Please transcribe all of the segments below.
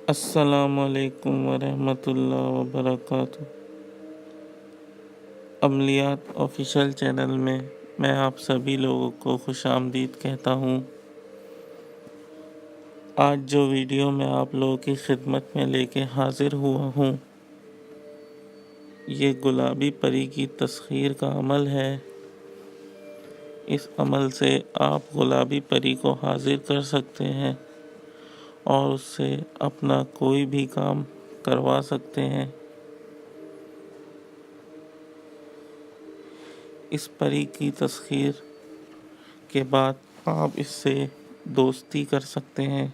السلام علیکم ورحمۃ اللہ وبرکاتہ۔ عملیات آفیشیل چینل میں آپ سبھی لوگوں کو خوش آمدید کہتا ہوں۔ آج جو ویڈیو میں آپ لوگوں کی خدمت میں لے کے حاضر ہوا ہوں، یہ گلابی پری کی تسخیر کا عمل ہے۔ اس عمل سے آپ گلابی پری کو حاضر کر سکتے ہیں اور اس سے اپنا کوئی بھی کام کروا سکتے ہیں۔ اس پری کی تسخیر کے بعد آپ اس سے دوستی کر سکتے ہیں۔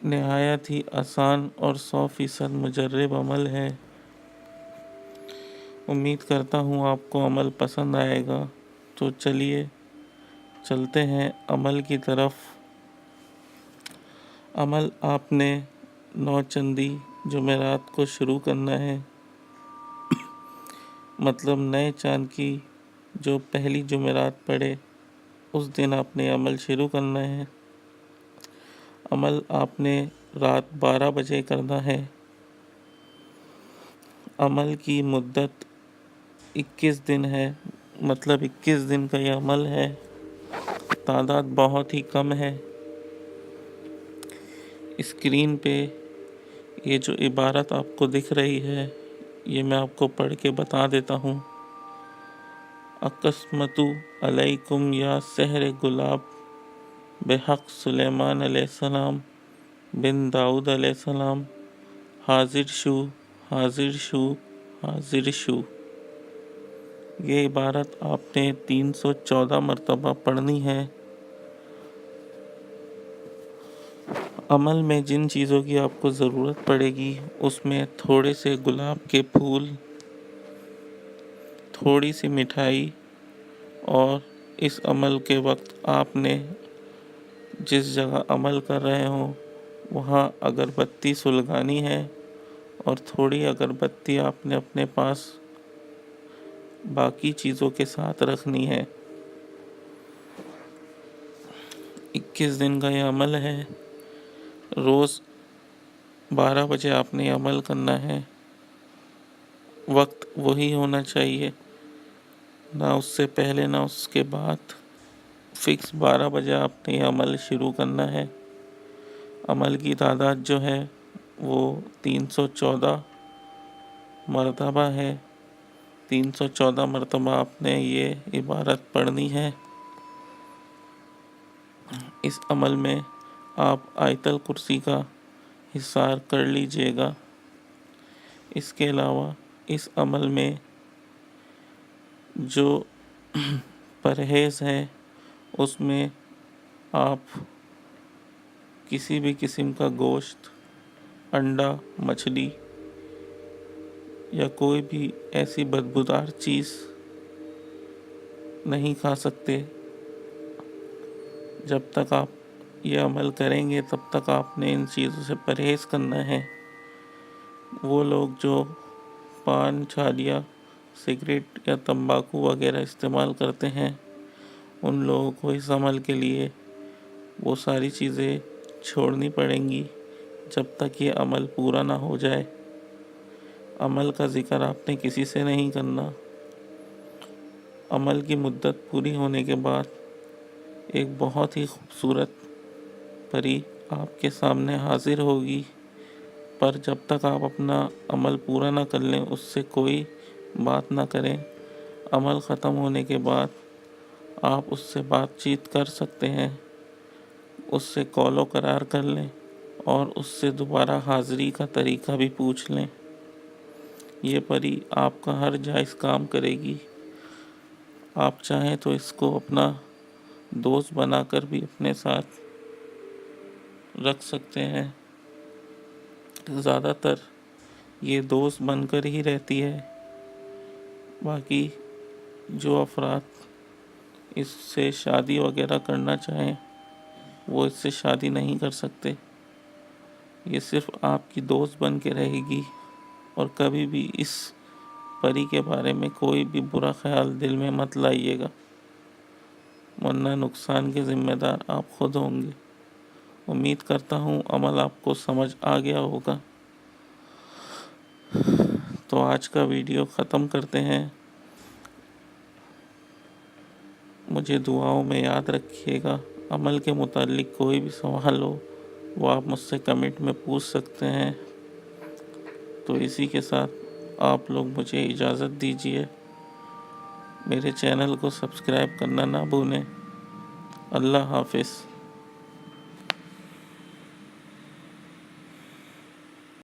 نہایت ہی آسان اور 100% مجرب عمل ہے۔ امید کرتا ہوں آپ کو عمل پسند آئے گا، تو چلیے چلتے ہیں عمل کی طرف۔ عمل آپ نے 9 چندی جمعرات کو شروع کرنا ہے، مطلب نئے چاند کی جو پہلی جمعرات پڑے اس دن آپ نے عمل شروع کرنا ہے۔ عمل آپ نے رات 12 بجے کرنا ہے۔ عمل کی مدت 21 دن ہے، مطلب 21 دن کا یہ عمل ہے۔ تعداد بہت ہی کم ہے۔ اسکرین پہ یہ جو عبارت آپ کو دکھ رہی ہے، یہ میں آپ کو پڑھ کے بتا دیتا ہوں۔ اقسمت علیکم یا سحر گلاب بحق سلیمان علیہ السلام بن داؤد علیہ السلام، حاضر شو حاضر شو حاضر شو۔ یہ عبارت آپ نے 314 مرتبہ پڑھنی ہے۔ عمل میں جن چیزوں کی آپ کو ضرورت پڑے گی اس میں تھوڑے سے گلاب کے پھول، تھوڑی سی مٹھائی، اور اس عمل کے وقت آپ نے جس جگہ عمل کر رہے ہوں وہاں اگربتی سلگانی ہے، اور تھوڑی اگربتی آپ نے اپنے پاس باقی چیزوں کے ساتھ رکھنی ہے۔ 21 دن کا یہ عمل ہے۔ روز 12 بجے آپ نے عمل کرنا ہے۔ وقت وہی ہونا چاہیے، نہ اس سے پہلے نہ اس کے بعد۔ فکس 12 بجے آپ نے یہ عمل شروع کرنا ہے۔ عمل کی تعداد جو ہے وہ 314 مرتبہ ہے۔ 314 مرتبہ آپ نے یہ عبارت پڑھنی ہے۔ اس عمل میں آپ آیت الکرسی کا حصار کر لیجئے گا۔ اس کے علاوہ اس عمل میں جو پرہیز ہے اس میں آپ کسی بھی قسم کا گوشت، انڈا، مچھلی یا کوئی بھی ایسی بدبودار چیز نہیں کھا سکتے۔ جب تک آپ یہ عمل کریں گے تب تک آپ نے ان چیزوں سے پرہیز کرنا ہے۔ وہ لوگ جو پان، چھالیا، سگریٹ یا تمباکو وغیرہ استعمال کرتے ہیں، ان لوگوں کو اس عمل کے لیے وہ ساری چیزیں چھوڑنی پڑیں گی جب تک یہ عمل پورا نہ ہو جائے۔ عمل کا ذکر آپ نے کسی سے نہیں کرنا۔ عمل کی مدت پوری ہونے کے بعد ایک بہت ہی خوبصورت پری آپ کے سامنے حاضر ہوگی، پر جب تک آپ اپنا عمل پورا نہ کر لیں اس سے کوئی بات نہ کریں۔ عمل ختم ہونے کے بعد آپ اس سے بات چیت کر سکتے ہیں، اس سے قول و قرار کر لیں اور اس سے دوبارہ حاضری کا طریقہ بھی پوچھ لیں۔ یہ پری آپ کا ہر جائز کام کرے گی۔ آپ چاہیں تو اس کو اپنا دوست بنا کر بھی اپنے ساتھ رکھ سکتے ہیں۔ زیادہ تر یہ دوست بن کر ہی رہتی ہے۔ باقی جو افراد اس سے شادی وغیرہ کرنا چاہیں وہ اس سے شادی نہیں کر سکتے۔ یہ صرف آپ کی دوست بن کے رہے گی، اور کبھی بھی اس پری کے بارے میں کوئی بھی برا خیال دل میں مت لائیے گا، ورنہ نقصان کے ذمہ دار آپ خود ہوں گے۔ امید کرتا ہوں عمل آپ کو سمجھ آ گیا ہوگا۔ تو آج کا ویڈیو ختم کرتے ہیں۔ مجھے دعاؤں میں یاد رکھیے گا۔ عمل کے متعلق کوئی بھی سوال ہو وہ آپ مجھ سے کمنٹ میں پوچھ سکتے ہیں۔ تو اسی کے ساتھ آپ لوگ مجھے اجازت دیجیے۔ میرے چینل کو سبسکرائب کرنا نہ بھولیں۔ اللہ حافظ۔